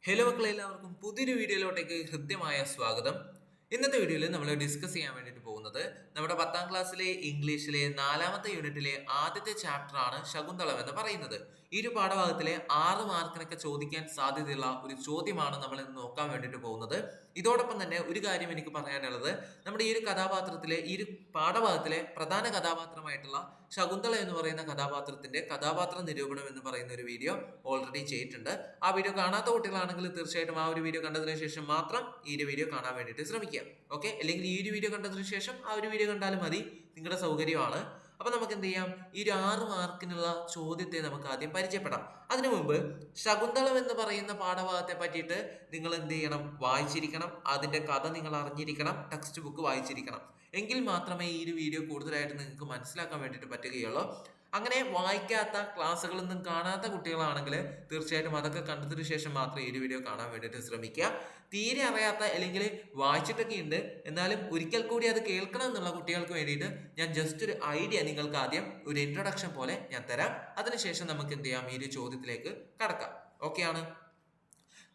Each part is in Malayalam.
ഹലോ മക്കളെ, എല്ലാവർക്കും പുതിയൊരു വീഡിയോയിലോട്ടേക്ക് ഹൃദ്യമായ സ്വാഗതം. ഇന്നത്തെ വീഡിയോയിൽ നമ്മൾ ഡിസ്കസ് ചെയ്യാൻ വേണ്ടിയിട്ട് പോകുന്നത് നമ്മുടെ 10ാം ക്ലാസ്സിലെ ഇംഗ്ലീഷിലെ 4ാമത്തെ യൂണിറ്റിലെ ആദ്യത്തെ ചാപ്റ്റർ ആണ് ശകുന്തളം എന്ന് പറയുന്നത്. ഈ ഒരു പാഠഭാഗത്തിലെ 6 മാർക്കിനൊക്കെ ചോദിക്കാൻ സാധ്യതയുള്ള ഒരു ചോദ്യമാണ് നമ്മൾ ഇന്ന് നോക്കാൻ വേണ്ടിയിട്ട് പോകുന്നത്. ഇതോടൊപ്പം തന്നെ ഒരു കാര്യം എനിക്ക് പറയാനുള്ളത്, നമ്മുടെ ഈ ഒരു കഥാപാത്രത്തിലെ ഈ ഒരു പാഠഭാഗത്തിലെ പ്രധാന കഥാപാത്രമായിട്ടുള്ള ശകുന്തള എന്ന് പറയുന്ന കഥാപാത്രത്തിന്റെ കഥാപാത്ര നിരൂപണം എന്ന് പറയുന്ന ഒരു വീഡിയോ ഓൾറെഡി ചെയ്തിട്ടുണ്ട്. ആ വീഡിയോ കാണാത്ത കുട്ടികളാണെങ്കിൽ തീർച്ചയായിട്ടും ആ ഒരു വീഡിയോ കണ്ടതിന് ശേഷം മാത്രം ഈ ഒരു വീഡിയോ കാണാൻ വേണ്ടിയിട്ട് ശ്രമിക്കുക. ഓക്കെ, അല്ലെങ്കിൽ ഈ ഒരു വീഡിയോ കണ്ടതിന് ശേഷം ആ ഒരു വീഡിയോ കണ്ടാലും മതി, നിങ്ങളുടെ സൗകര്യമാണ്. അപ്പൊ നമുക്ക് എന്ത് ചെയ്യാം, ഈ ഒരു 6 മാർക്കിനുള്ള ചോദ്യത്തെ നമുക്ക് ആദ്യം പരിചയപ്പെടാം. അതിനു മുമ്പ് ശകുന്തളം എന്ന് പറയുന്ന പാഠഭാഗത്തെ പറ്റിയിട്ട് നിങ്ങൾ എന്ത് ചെയ്യണം, വായിച്ചിരിക്കണം. അതിന്റെ കഥ നിങ്ങൾ അറിഞ്ഞിരിക്കണം, ടെക്സ്റ്റ് ബുക്ക് വായിച്ചിരിക്കണം. എങ്കിൽ മാത്രമേ ഈ ഒരു വീഡിയോ കൂടുതലായിട്ട് നിങ്ങൾക്ക് മനസ്സിലാക്കാൻ വേണ്ടിയിട്ട് പറ്റുകയുള്ളൂ. അങ്ങനെ വായിക്കാത്ത, ക്ലാസ്സുകളൊന്നും കാണാത്ത കുട്ടികളാണെങ്കിൽ തീർച്ചയായിട്ടും അതൊക്കെ കണ്ടതിന് ശേഷം മാത്രം ഈ ഒരു വീഡിയോ കാണാൻ വേണ്ടിയിട്ട് ശ്രമിക്കുക. തീരെ അറിയാത്ത അല്ലെങ്കിൽ വായിച്ചിട്ടൊക്കെ ഉണ്ട് എന്നാലും ഒരിക്കൽ കൂടി അത് കേൾക്കണം എന്നുള്ള കുട്ടികൾക്ക് വേണ്ടിയിട്ട് ഞാൻ ജസ്റ്റ് ഒരു ഐഡിയ നിങ്ങൾക്ക് ആദ്യം ഒരു ഇൻട്രൊഡക്ഷൻ പോലെ ഞാൻ തരാം. അതിനുശേഷം നമുക്ക് എന്ത് ചെയ്യാം, ഈ ഒരു ചോദ്യത്തിലേക്ക് കടക്കാം. ഓക്കെ ആണ്.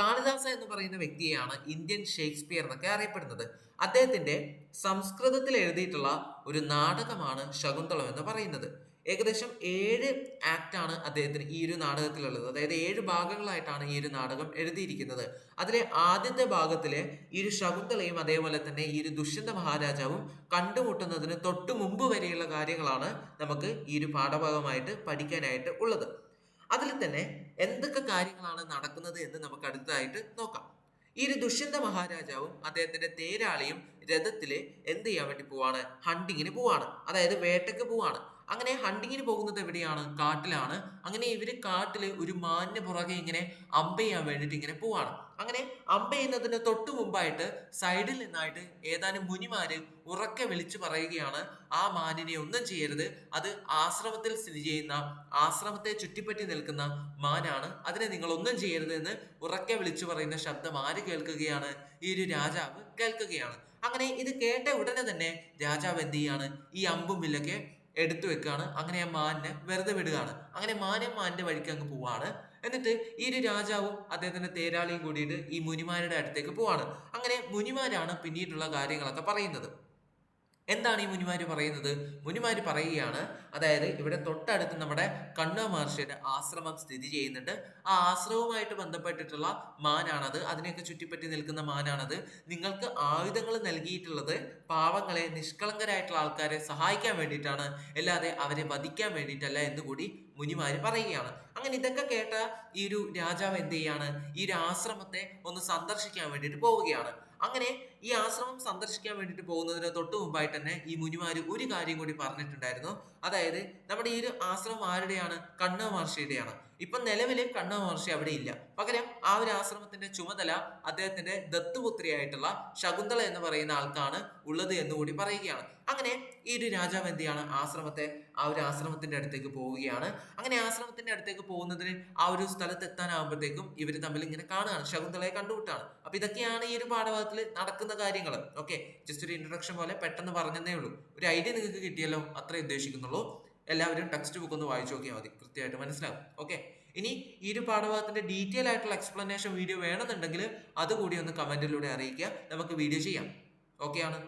കാളിദാസ എന്ന് പറയുന്ന വ്യക്തിയെയാണ് ഇന്ത്യൻ ഷേക്സ്പിയർ എന്നൊക്കെ അറിയപ്പെടുന്നത്. അദ്ദേഹത്തിന്റെ സംസ്കൃതത്തിൽ എഴുതിയിട്ടുള്ള ഒരു നാടകമാണ് ശകുന്തളം എന്ന് പറയുന്നത്. ഏകദേശം 7 ആക്ട് ആണ് അദ്ദേഹത്തിന് ഈ ഒരു നാടകത്തിലുള്ളത്. അതായത് 7 ഭാഗങ്ങളായിട്ടാണ് ഈ ഒരു നാടകം എഴുതിയിരിക്കുന്നത്. അതിലെ ആദ്യത്തെ ഭാഗത്തിലെ ഈ ഒരു ശകുന്തളയും അതേപോലെ തന്നെ ഈ ഒരു ദുഷ്യന്ത മഹാരാജാവും കണ്ടുമുട്ടുന്നതിന് തൊട്ടു മുമ്പ് വരെയുള്ള കാര്യങ്ങളാണ് നമുക്ക് ഈ ഒരു പാഠഭാഗമായിട്ട് പഠിക്കാനായിട്ട് ഉള്ളത്. അതിൽ തന്നെ എന്തൊക്കെ കാര്യങ്ങളാണ് നടക്കുന്നത് എന്ന് നമുക്ക് അടുത്തതായിട്ട് നോക്കാം. ഈ ഒരു ദുഷ്യന്ത മഹാരാജാവും അദ്ദേഹത്തിന്റെ തേരാളിയും രഥത്തില് എന്ത് ചെയ്യാൻ വേണ്ടി പോവാണ്, ഹണ്ടിങ്ങിന് പോവാണ്, അതായത് വേട്ടയ്ക്ക് പോവാണ്. അങ്ങനെ ഹണ്ടിങ്ങിന് പോകുന്നത് എവിടെയാണ്, കാട്ടിലാണ്. അങ്ങനെ ഇവര് കാട്ടില് ഒരു മാനിന് പുറകെ ഇങ്ങനെ അമ്പ ചെയ്യാൻ വേണ്ടിയിട്ട് ഇങ്ങനെ പോവാണ്. അങ്ങനെ അമ്പ ചെയ്യുന്നതിന് തൊട്ടു മുമ്പായിട്ട് സൈഡിൽ നിന്നായിട്ട് ഏതാനും മുനിമാര് ഉറക്കെ വിളിച്ചു പറയുകയാണ്, ആ മാനിനെ ഒന്നും ചെയ്യരുത്, അത് ആശ്രമത്തിൽ സ്ഥിതി ചെയ്യുന്ന, ആശ്രമത്തെ ചുറ്റിപ്പറ്റി നിൽക്കുന്ന മാനാണ്, അതിനെ നിങ്ങൾ ഒന്നും ചെയ്യരുത് എന്ന് ഉറക്കെ വിളിച്ചു പറയുന്ന ശബ്ദം ആര് കേൾക്കുകയാണ്, ഈ ഒരു രാജാവ് കേൾക്കുകയാണ്. അങ്ങനെ ഇത് കേട്ട ഉടനെ തന്നെ രാജാവ് എന്ത് ചെയ്യാണ്, ഈ അമ്പും വില്ലൊക്കെ എടുത്തു വെക്കാണ്. അങ്ങനെ ആ മാനിനെ വെറുതെ വിടുകയാണ്. അങ്ങനെ മാനിന്റെ വഴിക്ക് അങ്ങ് പോവാണ്. എന്നിട്ട് ഈ ഒരു രാജാവും അദ്ദേഹത്തിന്റെ തേരാളിയും കൂടിയിട്ട് ഈ മുനിമാരുടെ അടുത്തേക്ക് പോവാണ്. അങ്ങനെ മുനിമാരാണ് പിന്നീടുള്ള കാര്യങ്ങളൊക്കെ പറയുന്നത്. എന്താണ് ഈ മുനിമാര് പറയുന്നത്? മുനിമാര് പറയുകയാണ്, അതായത് ഇവിടെ തൊട്ടടുത്ത് നമ്മുടെ കണ്വ മഹർഷിയുടെ ആശ്രമം സ്ഥിതി ചെയ്യുന്നുണ്ട്. ആ ആശ്രമവുമായിട്ട് ബന്ധപ്പെട്ടിട്ടുള്ള മാനാണത്, അതിനെയൊക്കെ ചുറ്റിപ്പറ്റി നിൽക്കുന്ന മാനാണത്. നിങ്ങൾക്ക് ആയുധങ്ങൾ നൽകിയിട്ടുള്ളത് പാവങ്ങളെ, നിഷ്കളങ്കരായിട്ടുള്ള ആൾക്കാരെ സഹായിക്കാൻ വേണ്ടിയിട്ടാണ്, അല്ലാതെ അവരെ വധിക്കാൻ വേണ്ടിയിട്ടല്ല എന്ന് കൂടി മുനിമാര് പറയുകയാണ്. അങ്ങനെ ഇതൊക്കെ കേട്ട ഈ ഒരു രാജാവ് എന്ത് ചെയ്യാണ്, ഈ ഒരു ആശ്രമത്തെ ഒന്ന് സന്ദർശിക്കാൻ വേണ്ടിയിട്ട് പോവുകയാണ്. അങ്ങനെ ഈ ആശ്രമം സന്ദർശിക്കാൻ വേണ്ടിയിട്ട് പോകുന്നതിന് തൊട്ട് മുമ്പായിട്ട് തന്നെ ഈ മുനിമാര് ഒരു കാര്യം കൂടി പറഞ്ഞിട്ടുണ്ടായിരുന്നു. അതായത് നമ്മുടെ ഈ ഒരു ആശ്രമം ആരുടെയാണ്, കണ്വ മഹർഷിയുടെയാണ്. ഇപ്പൊ നിലവില് കണ്വ മഹർഷി അവിടെ ഇല്ല. പകരം ആ ഒരു ആശ്രമത്തിന്റെ ചുമതല അദ്ദേഹത്തിന്റെ ദത്തുപുത്രിയായിട്ടുള്ള ശകുന്തള എന്ന് പറയുന്ന ആൾക്കാണ് ഉള്ളത് എന്നുകൂടി പറയുകയാണ്. അങ്ങനെ ഈ ഒരു രാജാവ് എന്ത് ചെയ്യാണ്, ആ ഒരു ആശ്രമത്തിന്റെ അടുത്തേക്ക് പോവുകയാണ്. അങ്ങനെ ആശ്രമത്തിന്റെ അടുത്തേക്ക് പോകുന്നതിന് ആ ഒരു സ്ഥലത്ത് എത്താനാകുമ്പോഴത്തേക്കും ഇവര് തമ്മിൽ ഇങ്ങനെ കാണുകയാണ്, ശകുന്തളയെ കണ്ടുമുട്ടാണ്. അപ്പൊ ഇതൊക്കെയാണ് ഈ ഒരു പാഠഭാഗത്തിൽ നടക്കുന്ന കാര്യങ്ങൾ. ഓക്കെ, ജസ്റ്റ് ഒരു ഇൻട്രൊഡക്ഷൻ പോലെ പെട്ടെന്ന് പറഞ്ഞതേ ഉള്ളൂ. ഒരു ഐഡിയ നിങ്ങൾക്ക് കിട്ടിയല്ലോ, അത്രേ ഉദ്ദേശിക്കുന്നുള്ളൂ. എല്ലാവരും ടെക്സ്റ്റ് ബുക്ക് ഒന്ന് വായിച്ചു നോക്കിയാൽ മതി, കൃത്യമായിട്ട് മനസ്സിലാവും. ഓക്കെ, ഇനി ഈ ഒരു പാഠഭാഗത്തിന്റെ ഡീറ്റെയിൽ ആയിട്ടുള്ള എക്സ്പ്ലനേഷൻ വീഡിയോ വേണമെന്നുണ്ടെങ്കിൽ അതുകൂടി ഒന്ന് കമന്റിലൂടെ അറിയിക്കുക, നമുക്ക് വീഡിയോ ചെയ്യാം. ഓക്കെ ആണ്.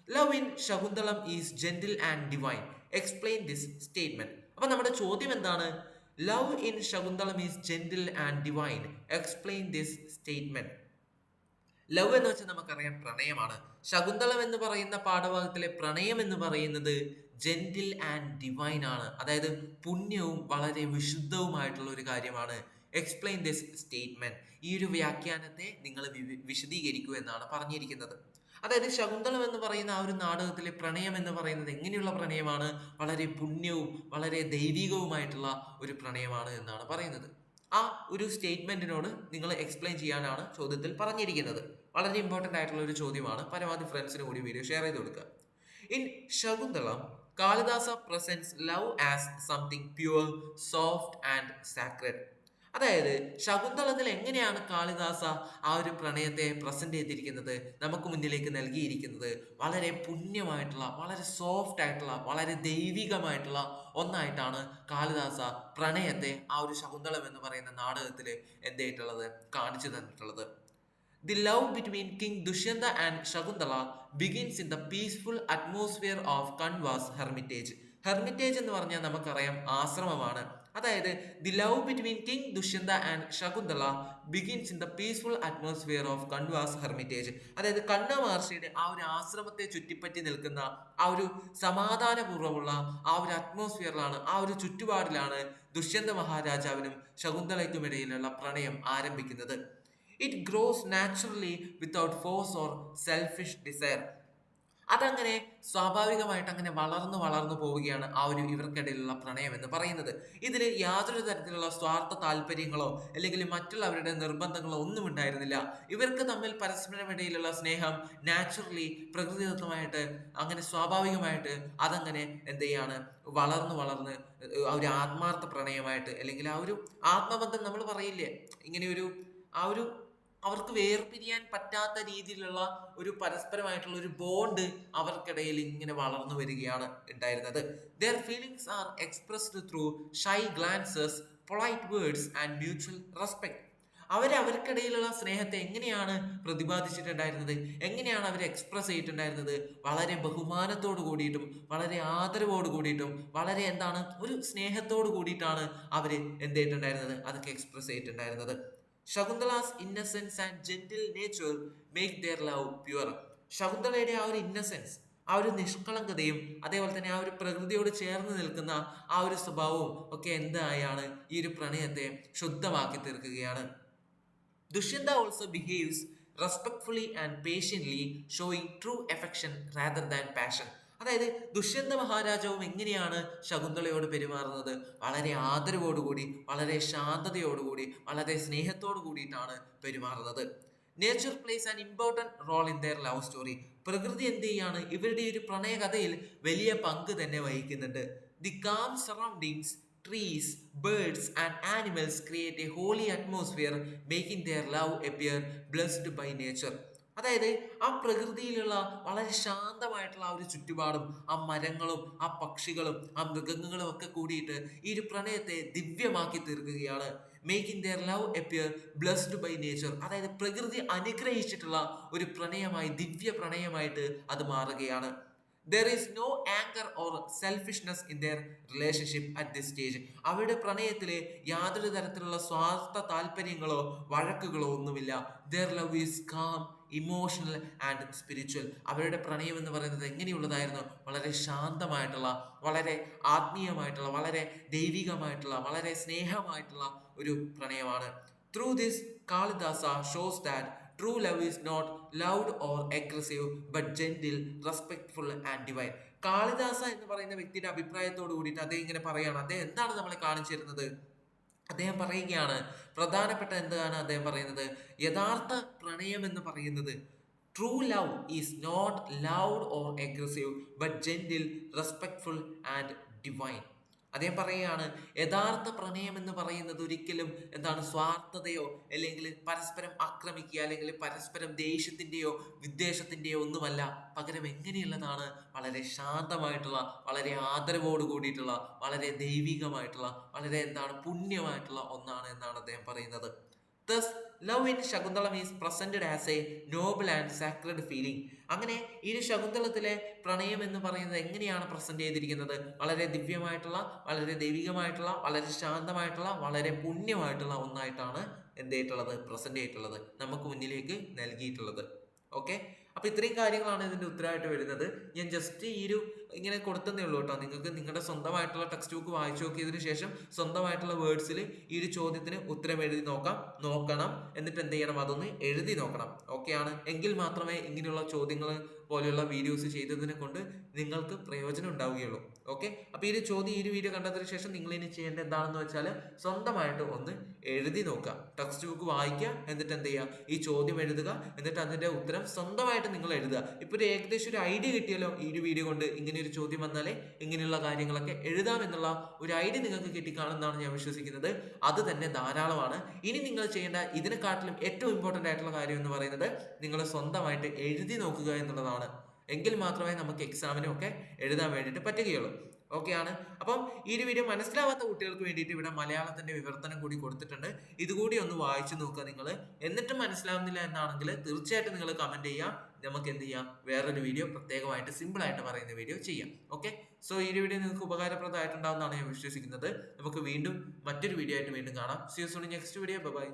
Love in Shakuntalam is gentle and divine, explain this statement. അപ്പൊ നമ്മുടെ ചോദ്യം എന്താണ്? Love in Shakuntalam is gentle and divine, explain this statement. Love എന്ന് വെച്ചാൽ നമുക്കറിയാം പ്രണയമാണ്. ശകുന്തളം എന്ന് പറയുന്ന പാഠഭാഗത്തിലെ പ്രണയം എന്ന് പറയുന്നത് ജെന്റിൽ ആൻഡ് ഡിവൈൻ ആണ്. അതായത് പുണ്യവും വളരെ വിശുദ്ധവുമായിട്ടുള്ള ഒരു കാര്യമാണ്. എക്സ്പ്ലെയിൻ ദിസ് സ്റ്റേറ്റ്മെന്റ്, ഈ ഒരു വ്യാഖ്യാനത്തെ നിങ്ങൾ വിശദീകരിക്കൂ എന്നാണ് പറഞ്ഞിരിക്കുന്നത്. അതായത് ശകുന്തളം എന്ന് പറയുന്ന ആ ഒരു നാടകത്തിലെ പ്രണയം എന്ന് പറയുന്നത് എങ്ങനെയുള്ള പ്രണയമാണ്? വളരെ പുണ്യവും വളരെ ദൈവികവുമായിട്ടുള്ള ഒരു പ്രണയമാണ് എന്നാണ് പറയുന്നത്. ആ ഒരു സ്റ്റേറ്റ്മെന്റിനോട് നിങ്ങൾ എക്സ്പ്ലെയിൻ ചെയ്യാനാണ് ചോദ്യത്തിൽ പറഞ്ഞിരിക്കുന്നത്. വളരെ ഇമ്പോർട്ടന്റ് ആയിട്ടുള്ള ഒരു ചോദ്യമാണ്. പരമാവധി ഫ്രണ്ട്സിന് കൂടി വീഡിയോ ഷെയർ ചെയ്ത് കൊടുക്കുക. In Shakuntalam, Kalidasa presents love as something pure, soft and sacred. അതായത് ശകുന്തളത്തിൽ എങ്ങനെയാണ് കാളിദാസ ആ ഒരു പ്രണയത്തെ പ്രസന്റ് ചെയ്തിരിക്കുന്നത്, നമുക്ക് മുന്നിലേക്ക് നൽകിയിരിക്കുന്നത് വളരെ പുണ്യമായിട്ടുള്ള, വളരെ സോഫ്റ്റ് ആയിട്ടുള്ള, വളരെ ദൈവികമായിട്ടുള്ള ഒന്നായിട്ടാണ് കാളിദാസ പ്രണയത്തെ ആ ഒരു ശകുന്തളം എന്ന് പറയുന്ന നാടകത്തിൽ എന്തായിട്ടുള്ളത് കാണിച്ചു തന്നിട്ടുള്ളത്. The love between King Dushyanta and Shakuntala begins in the peaceful atmosphere of Kanva's hermitage. Hermitage എന്ന് പറഞ്ഞാൽ നമുക്കറിയാം ആശ്രമമാണ്. അതായത് the love between king Dushyanta and Shakuntala begins in the peaceful atmosphere of Kanva's hermitage. അതായത് കണ്വ മഹർഷിയുടെ ആ ഒരു ആശ്രമത്തെ ചുറ്റിപ്പറ്റി നിൽക്കുന്ന ആ ഒരു സമാധാനപൂർവ്വമുള്ള ആ ഒരു അറ്റ്മോസ്ഫിയറിലാണ്, ആ ഒരു ചുറ്റുപാടിലാണ് ദുഷ്യന്ത മഹാരാജാവിനും ശകുന്തളയ്ക്കുമിടയിലുള്ള പ്രണയം ആരംഭിക്കുന്നത്. It grows naturally without force or selfish desire. അതങ്ങനെ സ്വാഭാവികമായിട്ട് അങ്ങനെ വളർന്നു വളർന്നു പോവുകയാണ് ആ ഒരു ഇവർക്കിടയിലുള്ള പ്രണയം എന്ന് പറയുന്നത്. ഇതിൽ യാതൊരു തരത്തിലുള്ള സ്വാർത്ഥ താല്പര്യങ്ങളോ അല്ലെങ്കിൽ മറ്റുള്ളവരുടെ നിർബന്ധങ്ങളോ ഒന്നും ഉണ്ടായിരുന്നില്ല. ഇവർക്ക് തമ്മിൽ പരസ്പരമിടയിലുള്ള സ്നേഹം നാച്ചുറലി, പ്രകൃതിദത്തമായിട്ട്, അങ്ങനെ സ്വാഭാവികമായിട്ട് അതങ്ങനെ എന്ത് ചെയ്യാണ്, വളർന്ന് വളർന്ന് ആ ഒരു ആത്മാർത്ഥ പ്രണയമായിട്ട്, അല്ലെങ്കിൽ ആ ഒരു ആത്മബന്ധം നമ്മൾ പറയില്ലേ, ഇങ്ങനെ ഒരു ആ ഒരു അവർക്ക് വേർപിരിയാൻ പറ്റാത്ത രീതിയിലുള്ള ഒരു പരസ്പരമായിട്ടുള്ള ഒരു ബോണ്ട് അവർക്കിടയിൽ ഇങ്ങനെ വളർന്നു വരികയാണ് ഉണ്ടായിരുന്നത്. Their feelings are expressed through shy glances, polite words and mutual respect. അവർക്കിടയിലുള്ള സ്നേഹത്തെ എങ്ങനെയാണ് പ്രതിപാദിച്ചിട്ടുണ്ടായിരുന്നത്, എങ്ങനെയാണ് അവർ എക്സ്പ്രസ് ചെയ്തിട്ടുണ്ടായിരുന്നത്? വളരെ ബഹുമാനത്തോട് കൂടിയിട്ടും വളരെ ആദരവോട് കൂടിയിട്ടും വളരെ എന്താണ് ഒരു സ്നേഹത്തോട് കൂടിയിട്ടാണ് അവർ എന്ത് ചെയ്തിട്ടുണ്ടായിരുന്നത്, അതൊക്കെ എക്സ്പ്രസ് ചെയ്തിട്ടുണ്ടായിരുന്നത്. Shakuntala's innocence and gentle nature make their love pure. ശകുന്തളയുടെ ആ ഒരു ഇന്നസെൻസ്, ആ ഒരു നിഷ്കളങ്കതയും അതേപോലെ തന്നെ ആ ഒരു പ്രകൃതിയോട് ചേർന്ന് നിൽക്കുന്ന ആ ഒരു സ്വഭാവവും ഒക്കെ എന്തായാണ് ഈ ഒരു പ്രണയത്തെ ശുദ്ധമാക്കി തീർക്കുകയാണ്. Dushyanta also behaves respectfully and patiently, showing true affection rather than passion. അതായത് ദുഷ്യന്ത മഹാരാജാവും എങ്ങനെയാണ് ശകുന്തളയോട് പെരുമാറുന്നത്? വളരെ ആദരവോടുകൂടി, വളരെ ശാന്തതയോടുകൂടി, വളരെ സ്നേഹത്തോടു കൂടിയിട്ടാണ് പെരുമാറുന്നത്. Nature plays an important role in their love story. പ്രകൃതി എന്ത് ചെയ്യാണ്, ഇവരുടെ ഒരു പ്രണയകഥയിൽ വലിയ പങ്ക് തന്നെ വഹിക്കുന്നുണ്ട്. The calm surroundings, trees, birds and animals create a holy atmosphere, making their love appear blessed by nature. അതായത് ആ പ്രകൃതിയിലുള്ള വളരെ ശാന്തമായിട്ടുള്ള ആ ഒരു ചുറ്റുപാടും ആ മരങ്ങളും ആ പക്ഷികളും ആ മൃഗങ്ങളും ഒക്കെ കൂടിയിട്ട് ഈ ഒരു പ്രണയത്തെ ദിവ്യമാക്കി തീർക്കുകയാണ്. Making their love appear blessed by nature. അതായത് പ്രകൃതി അനുഗ്രഹിച്ചിട്ടുള്ള ഒരു പ്രണയമായി, ദിവ്യ പ്രണയമായിട്ട് അത് മാറുകയാണ്. There is no anger or selfishness in their relationship at this stage. അവരുടെ പ്രണയത്തിലെ യാതൊരു തരത്തിലുള്ള സ്വാർത്ഥ താല്പര്യങ്ങളോ വഴക്കുകളോ ഒന്നുമില്ല. Their love is calm, emotional and spiritual. അവരുടെ പ്രണയം എന്ന് പറയുന്നത് എങ്ങനെയുള്ളതായിരുന്നു? വളരെ ശാന്തമായിട്ടുള്ള, വളരെ ആത്മീയമായിട്ടുള്ള, വളരെ ദൈവികമായിട്ടുള്ള, വളരെ സ്നേഹമായിട്ടുള്ള ഒരു പ്രണയമാണ്. Through this Kalidasa shows that true love is not loud or aggressive but gentle, respectful and divine. Kalidasa എന്ന് പറയുന്ന വ്യക്തിയുടെ അഭിപ്രായത്തോട് കൂടിയിട്ട് അദ്ദേഹം ഇങ്ങനെ പറയാണ്. അദ്ദേഹം എന്താണ് നമ്മളെ കാണിച്ചു തരുന്നത്? അദ്ദേഹം പറയുകയാണ്, പ്രധാനപ്പെട്ട എന്താണ് അദ്ദേഹം പറയുന്നത്? യഥാർത്ഥ പ്രണയം എന്ന് പറയുന്നത് true love is not loud or aggressive but gentle, respectful and divine. അദ്ദേഹം പറയുകയാണ്, യഥാർത്ഥ പ്രണയം എന്ന് പറയുന്നത് ഒരിക്കലും എന്താണ് സ്വാർത്ഥതയോ അല്ലെങ്കിൽ പരസ്പരം ആക്രമിക്കുക അല്ലെങ്കിൽ പരസ്പരം ദേഷ്യത്തിൻ്റെയോ വിദ്വേഷത്തിൻ്റെയോ ഒന്നുമല്ല. പകരം എങ്ങനെയുള്ളതാണ്? വളരെ ശാന്തമായിട്ടുള്ള, വളരെ ആദരവോട് കൂടിയിട്ടുള്ള, വളരെ ദൈവികമായിട്ടുള്ള, വളരെ എന്താണ് പുണ്യമായിട്ടുള്ള ഒന്നാണ് എന്നാണ് അദ്ദേഹം പറയുന്നത്. Thus, love in Shakuntalam is presented as a noble and sacred feeling. അങ്ങനെ ഈ ശകുന്തളത്തിലെ പ്രണയം എന്ന് പറയുന്നത് എങ്ങനെയാണ് പ്രസന്റ് ചെയ്തിരിക്കുന്നത്? വളരെ ദിവ്യമായിട്ടുള്ള, വളരെ ദൈവികമായിട്ടുള്ള, വളരെ ശാന്തമായിട്ടുള്ള, വളരെ പുണ്യമായിട്ടുള്ള ഒന്നായിട്ടാണ് എന്ത് ചെയ്തിട്ടുള്ളത്? പ്രസന്റ് ചെയ്തിട്ടുള്ളത്, നമുക്ക് മുന്നിലേക്ക് നൽകിയിട്ടുള്ളത്. ഓക്കെ, അപ്പൊ ഇത്രയും കാര്യങ്ങളാണ് ഇതിന്റെ ഉത്തരമായിട്ട് വരുന്നത്. ഞാൻ ജസ്റ്റ് ഈ ഒരു ഇങ്ങനെ കൊടുത്തതേ ഉള്ളൂ കേട്ടോ. നിങ്ങൾക്ക് നിങ്ങളുടെ സ്വന്തമായിട്ടുള്ള ടെക്സ്റ്റ് ബുക്ക് വായിച്ചു നോക്കിയതിനു ശേഷം സ്വന്തമായിട്ടുള്ള വേർഡ്സിൽ ഈ ഒരു ചോദ്യത്തിന് ഉത്തരം എഴുതി നോക്കണം. എന്നിട്ട് എന്ത് ചെയ്യണം? അതൊന്ന് എഴുതി നോക്കണം. ഓക്കെ ആണ്, എങ്കിൽ മാത്രമേ ഇങ്ങനെയുള്ള ചോദ്യങ്ങൾ പോലെയുള്ള വീഡിയോസ് ചെയ്തതിനെ കൊണ്ട് നിങ്ങൾക്ക് പ്രയോജനം ഉണ്ടാവുകയുള്ളൂ. ഓക്കെ, അപ്പോൾ ഈ ഒരു ചോദ്യം, ഈ ഒരു വീഡിയോ കണ്ടതിന് ശേഷം നിങ്ങൾ ഇനി ചെയ്യേണ്ടത് എന്താണെന്ന് വെച്ചാൽ സ്വന്തമായിട്ട് ഒന്ന് എഴുതി നോക്കുക. ടെക്സ്റ്റ് ബുക്ക് വായിക്കുക, എന്നിട്ട് എന്ത് ചെയ്യുക? ഈ ചോദ്യം എഴുതുക, എന്നിട്ട് അതിൻ്റെ ഉത്തരം സ്വന്തമായിട്ട് നിങ്ങൾ എഴുതുക. ഇപ്പോൾ ഒരു ഏകദേശം ഒരു ഐഡിയ കിട്ടിയല്ലോ ഈ ഒരു വീഡിയോ കൊണ്ട്, ഇങ്ങനെ ഒരു ചോദ്യം വന്നാലേ ഇങ്ങനെയുള്ള കാര്യങ്ങളൊക്കെ എഴുതാം എന്നുള്ള ഒരു ഐഡിയ നിങ്ങൾക്ക് കിട്ടിക്കാണെന്നാണ് ഞാൻ വിശ്വസിക്കുന്നത്. അത് തന്നെ ധാരാളമാണ്. ഇനി നിങ്ങൾ ചെയ്യേണ്ട ഇതിനെക്കാട്ടിലും ഏറ്റവും ഇമ്പോർട്ടൻ്റ് ആയിട്ടുള്ള കാര്യം എന്ന് പറയുന്നത് നിങ്ങൾ സ്വന്തമായിട്ട് എഴുതി നോക്കുക എന്നുള്ളതാണ്. എങ്കിൽ മാത്രമേ നമുക്ക് എക്സാമിനും ഒക്കെ എഴുതാൻ വേണ്ടിയിട്ട് പറ്റുകയുള്ളൂ. ഓക്കെ ആണ്. അപ്പം ഈ ഒരു വീഡിയോ മനസ്സിലാവാത്ത കുട്ടികൾക്ക് വേണ്ടിയിട്ട് ഇവിടെ മലയാളത്തിന്റെ വിവർത്തനം കൂടി കൊടുത്തിട്ടുണ്ട്. ഇതുകൂടി ഒന്ന് വായിച്ചു നോക്കുക നിങ്ങൾ. എന്നിട്ടും മനസ്സിലാവുന്നില്ല എന്നാണെങ്കിൽ തീർച്ചയായിട്ടും നിങ്ങൾ കമന്റ് ചെയ്യുക. നമുക്ക് എന്ത് ചെയ്യാം, വേറൊരു വീഡിയോ പ്രത്യേകമായിട്ട് സിമ്പിൾ ആയിട്ട് പറയുന്ന വീഡിയോ ചെയ്യാം. ഓക്കെ, സോ ഈ ഒരു വീഡിയോ നിങ്ങൾക്ക് ഉപകാരപ്രദമായിട്ടുണ്ടാവുമെന്നാണ് ഞാൻ വിശ്വസിക്കുന്നത്. നമുക്ക് വീണ്ടും മറ്റൊരു വീഡിയോ ആയിട്ട് വീണ്ടും കാണാം. See you soon in next video. Bye by.